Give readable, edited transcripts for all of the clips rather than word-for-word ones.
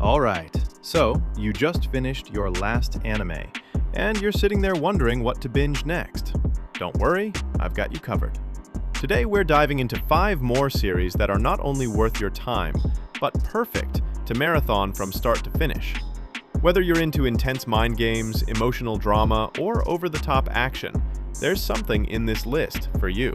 Alright, so you just finished your last anime, and you're sitting there wondering what to binge next. Don't worry, I've got you covered. Today we're diving into 5 more series that are not only worth your time, but perfect to marathon from start to finish. Whether you're into intense mind games, emotional drama, or over-the-top action, there's something in this list for you.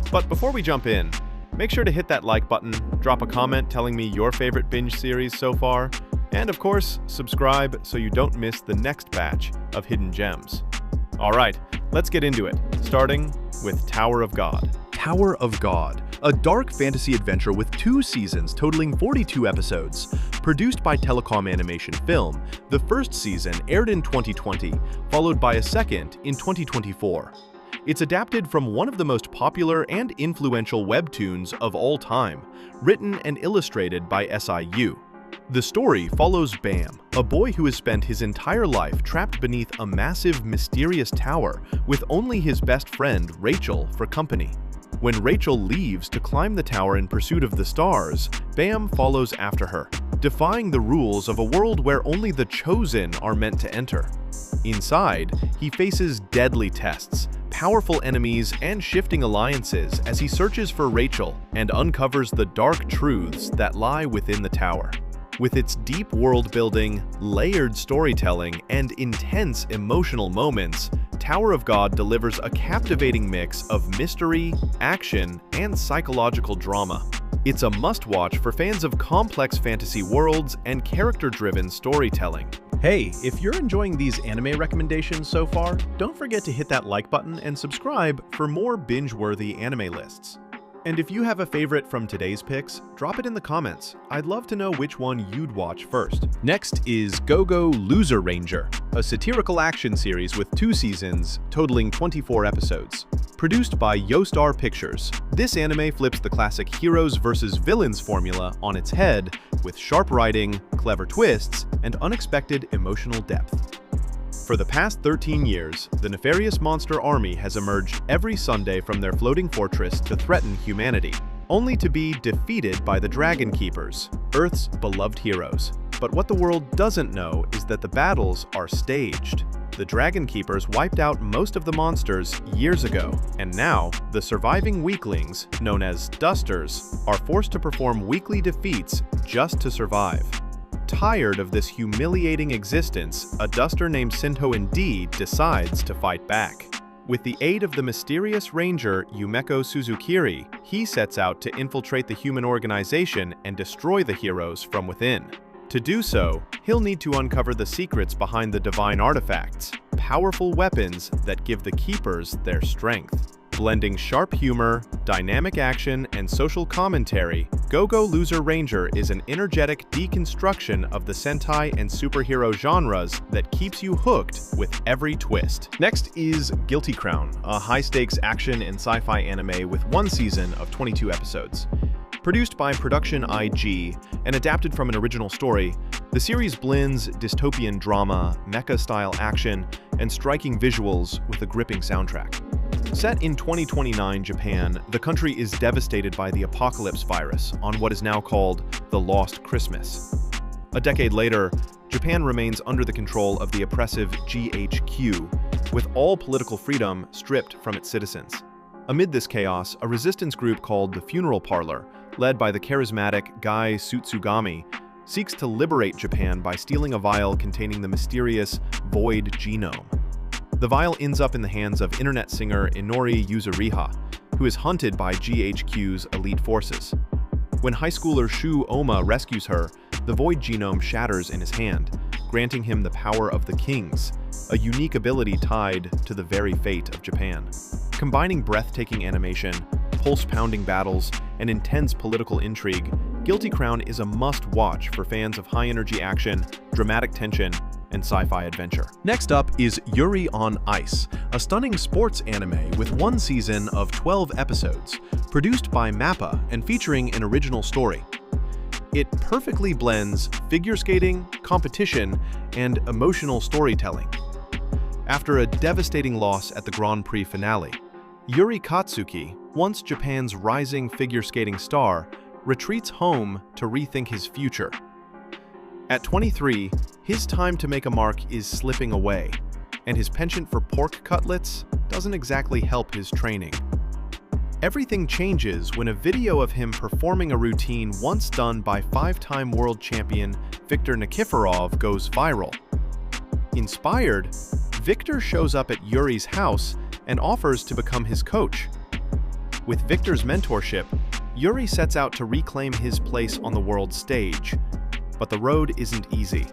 But before we jump in, make sure to hit that like button, drop a comment telling me your favorite binge series so far, and of course, subscribe so you don't miss the next batch of hidden gems. Alright, let's get into it, starting with Tower of God. Tower of God, a dark fantasy adventure with 2 seasons totaling 42 episodes. Produced by Telecom Animation Film, the first season aired in 2020, followed by a second in 2024. It's adapted from one of the most popular and influential webtoons of all time, written and illustrated by SIU. The story follows Bam, a boy who has spent his entire life trapped beneath a massive, mysterious tower with only his best friend, Rachel, for company. When Rachel leaves to climb the tower in pursuit of the stars, Bam follows after her, defying the rules of a world where only the chosen are meant to enter. Inside, he faces deadly tests, powerful enemies, and shifting alliances as he searches for Rachel and uncovers the dark truths that lie within the tower. With its deep world-building, layered storytelling, and intense emotional moments, Tower of God delivers a captivating mix of mystery, action, and psychological drama. It's a must-watch for fans of complex fantasy worlds and character-driven storytelling. Hey, if you're enjoying these anime recommendations so far, don't forget to hit that like button and subscribe for more binge-worthy anime lists. And if you have a favorite from today's picks, drop it in the comments. I'd love to know which one you'd watch first. Next is Go-Go Loser Ranger, a satirical action series with 2 seasons, totaling 24 episodes. Produced by Yostar Pictures, this anime flips the classic heroes versus villains formula on its head with sharp writing, clever twists, and unexpected emotional depth. For the past 13 years, the nefarious monster army has emerged every Sunday from their floating fortress to threaten humanity, only to be defeated by the Dragon Keepers, Earth's beloved heroes. But what the world doesn't know is that the battles are staged. The Dragon Keepers wiped out most of the monsters years ago, and now the surviving weaklings, known as Dusters, are forced to perform weekly defeats just to survive. Tired of this humiliating existence, a duster named Sinto Indeed decides to fight back. With the aid of the mysterious ranger Yumeko Suzukiri, he sets out to infiltrate the human organization and destroy the heroes from within. To do so, he'll need to uncover the secrets behind the divine artifacts, powerful weapons that give the keepers their strength. Blending sharp humor, dynamic action, and social commentary, Go-Go Loser Ranger is an energetic deconstruction of the Sentai and superhero genres that keeps you hooked with every twist. Next is Guilty Crown, a high-stakes action and sci-fi anime with 1 season of 22 episodes. Produced by Production IG and adapted from an original story, the series blends dystopian drama, mecha-style action, and striking visuals with a gripping soundtrack. Set in 2029 Japan, the country is devastated by the apocalypse virus on what is now called the Lost Christmas. A decade later, Japan remains under the control of the oppressive GHQ, with all political freedom stripped from its citizens. Amid this chaos, a resistance group called the Funeral Parlor, led by the charismatic Gai Tsutsugami, seeks to liberate Japan by stealing a vial containing the mysterious Void Genome. The vial ends up in the hands of internet singer Inori Yuzuriha, who is hunted by GHQ's elite forces. When high schooler Shu Oma rescues her, the Void Genome shatters in his hand, granting him the power of the Kings, a unique ability tied to the very fate of Japan. Combining breathtaking animation, pulse-pounding battles, and intense political intrigue, Guilty Crown is a must-watch for fans of high-energy action, dramatic tension, and sci-fi adventure. Next up is Yuri on Ice, a stunning sports anime with 1 season of 12 episodes, produced by MAPPA and featuring an original story. It perfectly blends figure skating, competition, and emotional storytelling. After a devastating loss at the Grand Prix finale, Yuri Katsuki, once Japan's rising figure skating star, retreats home to rethink his future. At 23, his time to make a mark is slipping away, and his penchant for pork cutlets doesn't exactly help his training. Everything changes when a video of him performing a routine once done by five-time world champion Viktor Nikiforov goes viral. Inspired, Viktor shows up at Yuri's house and offers to become his coach. With Viktor's mentorship, Yuri sets out to reclaim his place on the world stage, but the road isn't easy.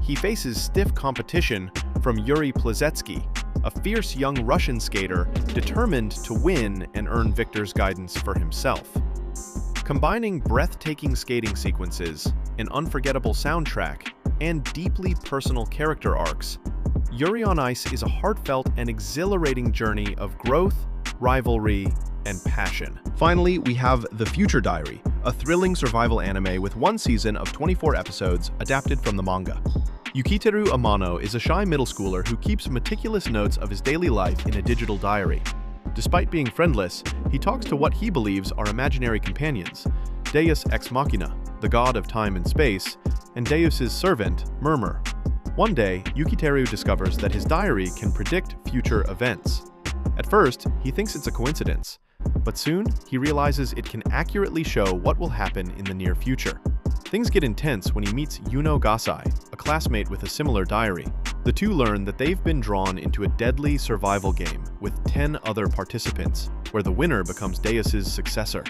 He faces stiff competition from Yuri Plazetsky, a fierce young Russian skater determined to win and earn Viktor's guidance for himself. Combining breathtaking skating sequences, an unforgettable soundtrack, and deeply personal character arcs, Yuri on Ice is a heartfelt and exhilarating journey of growth, rivalry, and passion. Finally, we have The Future Diary, a thrilling survival anime with one season of 24 episodes adapted from the manga. Yukiteru Amano is a shy middle schooler who keeps meticulous notes of his daily life in a digital diary. Despite being friendless, he talks to what he believes are imaginary companions, Deus Ex Machina, the god of time and space, and Deus's servant, Murmur. One day, Yukiteru discovers that his diary can predict future events. At first, he thinks it's a coincidence, but soon he realizes it can accurately show what will happen in the near future. Things get intense when he meets Yuno Gasai, a classmate with a similar diary. The two learn that they've been drawn into a deadly survival game with 10 other participants, where the winner becomes Deus's successor.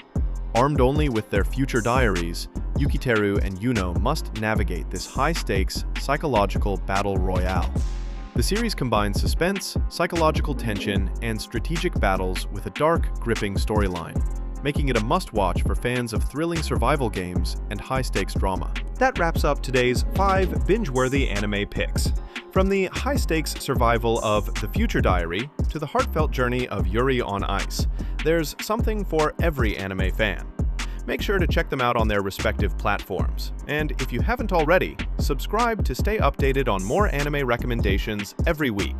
Armed only with their future diaries, Yukiteru and Yuno must navigate this high-stakes, psychological battle royale. The series combines suspense, psychological tension, and strategic battles with a dark, gripping storyline, making it a must-watch for fans of thrilling survival games and high-stakes drama. That wraps up today's 5 binge-worthy anime picks. From the high-stakes survival of The Future Diary to the heartfelt journey of Yuri on Ice, there's something for every anime fan. Make sure to check them out on their respective platforms. And if you haven't already, subscribe to stay updated on more anime recommendations every week.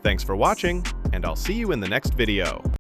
Thanks for watching, and I'll see you in the next video.